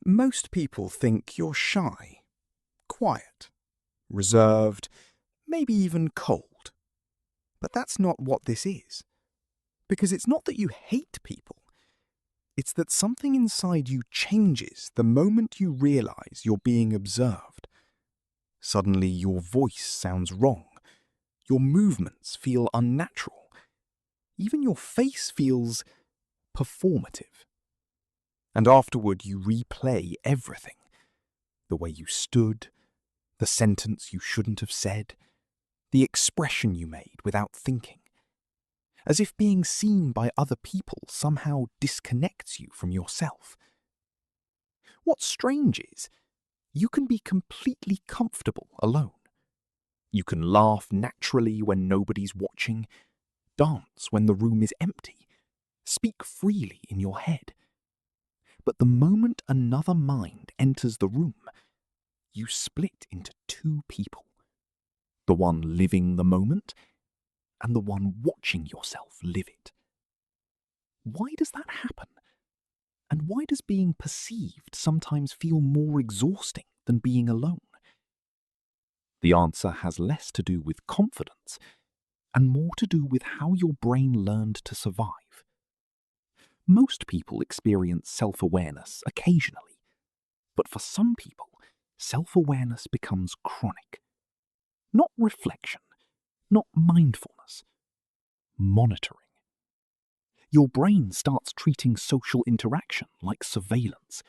Most people think you're shy, quiet, reserved, maybe even cold. But that's not what this is. Because it's not that you hate people. It's that something inside you changes the moment you realize you're being observed. Suddenly your voice sounds wrong. Your movements feel unnatural. Even your face feels performative. And afterward you replay everything. The way you stood, the sentence you shouldn't have said, the expression you made without thinking. As if being seen by other people somehow disconnects you from yourself. What's strange is, you can be completely comfortable alone. You can laugh naturally when nobody's watching, dance when the room is empty, speak freely in your head. But the moment another mind enters the room, you split into two people. The one living the moment, and the one watching yourself live it. Why does that happen? And why does being perceived sometimes feel more exhausting than being alone? The answer has less to do with confidence and more to do with how your brain learned to survive. Most people experience self-awareness occasionally, but for some people, self-awareness becomes chronic. Not reflection, not mindfulness, monitoring. Your brain starts treating social interaction like surveillance.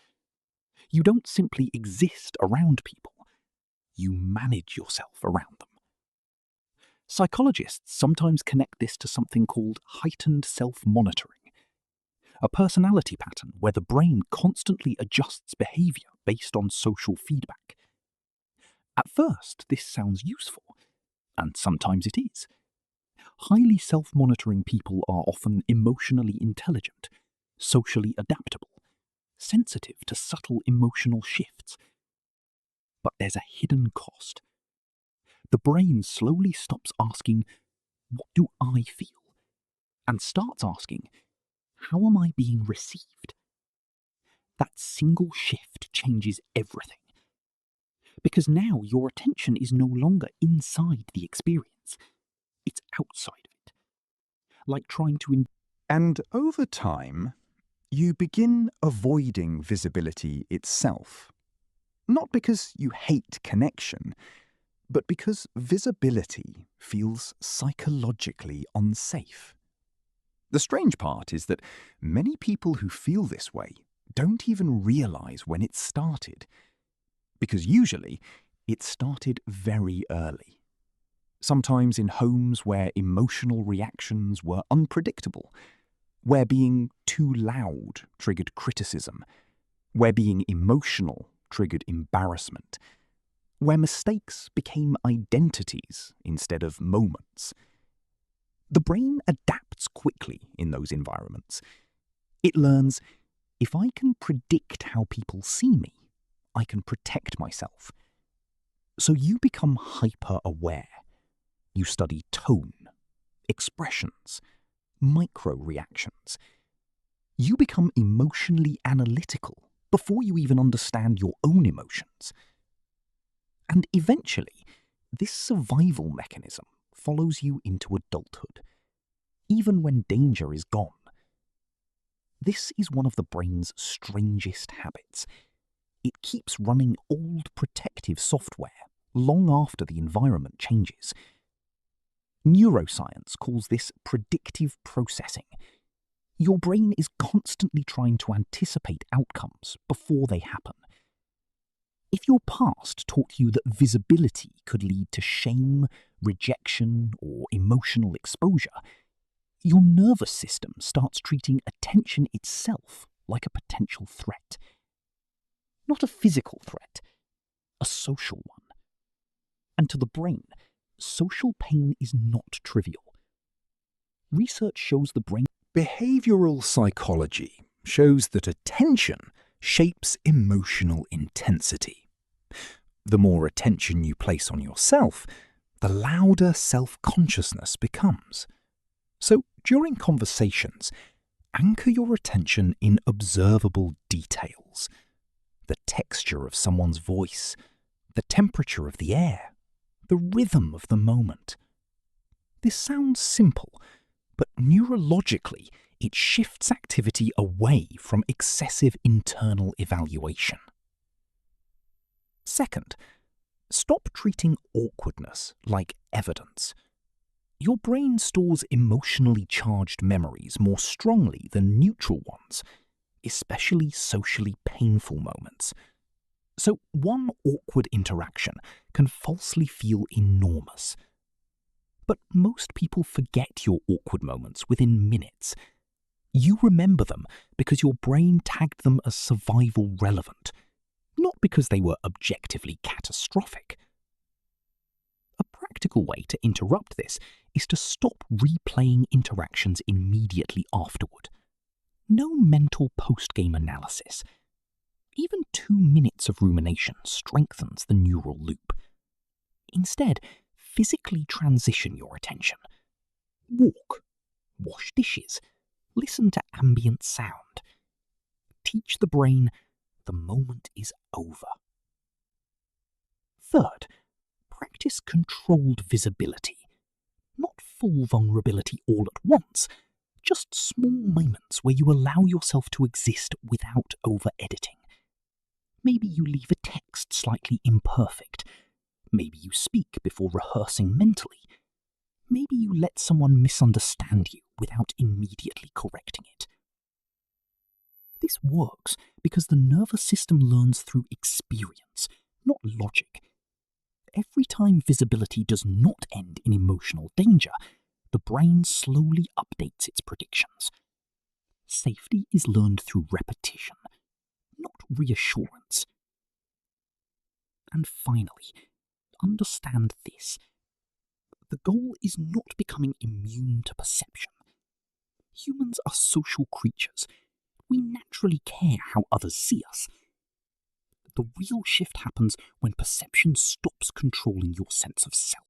You don't simply exist around people, you manage yourself around them. Psychologists sometimes connect this to something called heightened self-monitoring, a personality pattern where the brain constantly adjusts behavior based on social feedback. At first, this sounds useful, and sometimes it is. Highly self-monitoring people are often emotionally intelligent, socially adaptable, sensitive to subtle emotional shifts. But there's a hidden cost. The brain slowly stops asking, "What do I feel?" and starts asking, "How am I being received?" That single shift changes everything. Because now your attention is no longer inside the experience. It's outside of it. Like trying to... And over time, you begin avoiding visibility itself. Not because you hate connection, but because visibility feels psychologically unsafe. The strange part is that many people who feel this way don't even realize when it started, because usually it started very early. Sometimes in homes where emotional reactions were unpredictable, where being too loud triggered criticism, where being emotional triggered embarrassment, where mistakes became identities instead of moments. The brain adapts quickly in those environments. It learns, if I can predict how people see me, I can protect myself. So you become hyper-aware. You study tone, expressions, micro-reactions. You become emotionally analytical before you even understand your own emotions. And eventually, this survival mechanism follows you into adulthood, even when danger is gone. This is one of the brain's strangest habits. It keeps running old protective software long after the environment changes. Neuroscience calls this predictive processing. Your brain is constantly trying to anticipate outcomes before they happen. If your past taught you that visibility could lead to shame, rejection, or emotional exposure, your nervous system starts treating attention itself like a potential threat. Not a physical threat, a social one. And to the brain, social pain is not trivial. Research shows the brain... Behavioral psychology shows that attention shapes emotional intensity. The more attention you place on yourself, the louder self-consciousness becomes. So, during conversations, anchor your attention in observable details. the texture of someone's voice, the temperature of the air, the rhythm of the moment. This sounds simple, but neurologically, it shifts activity away from excessive internal evaluation. Second, stop treating awkwardness like evidence. Your brain stores emotionally charged memories more strongly than neutral ones, especially socially painful moments. So one awkward interaction can falsely feel enormous. But most people forget your awkward moments within minutes. You remember them because your brain tagged them as survival relevant, not because they were objectively catastrophic. A practical way to interrupt this is to stop replaying interactions immediately afterward. No mental post-game analysis. Even 2 minutes of rumination strengthens the neural loop. Instead, physically transition your attention. Walk, wash dishes, listen to ambient sound. Teach the brain the moment is over. Third, practice controlled visibility. Not full vulnerability all at once, just small moments where you allow yourself to exist without over-editing. Maybe you leave a text slightly imperfect. Maybe you speak before rehearsing mentally. Maybe you let someone misunderstand you without immediately correcting it. This works because the nervous system learns through experience, not logic. Every time visibility does not end in emotional danger, the brain slowly updates its predictions. Safety is learned through repetition, not reassurance. And finally, understand this. The goal is not becoming immune to perception. Humans are social creatures. We naturally care how others see us. The real shift happens when perception stops controlling your sense of self.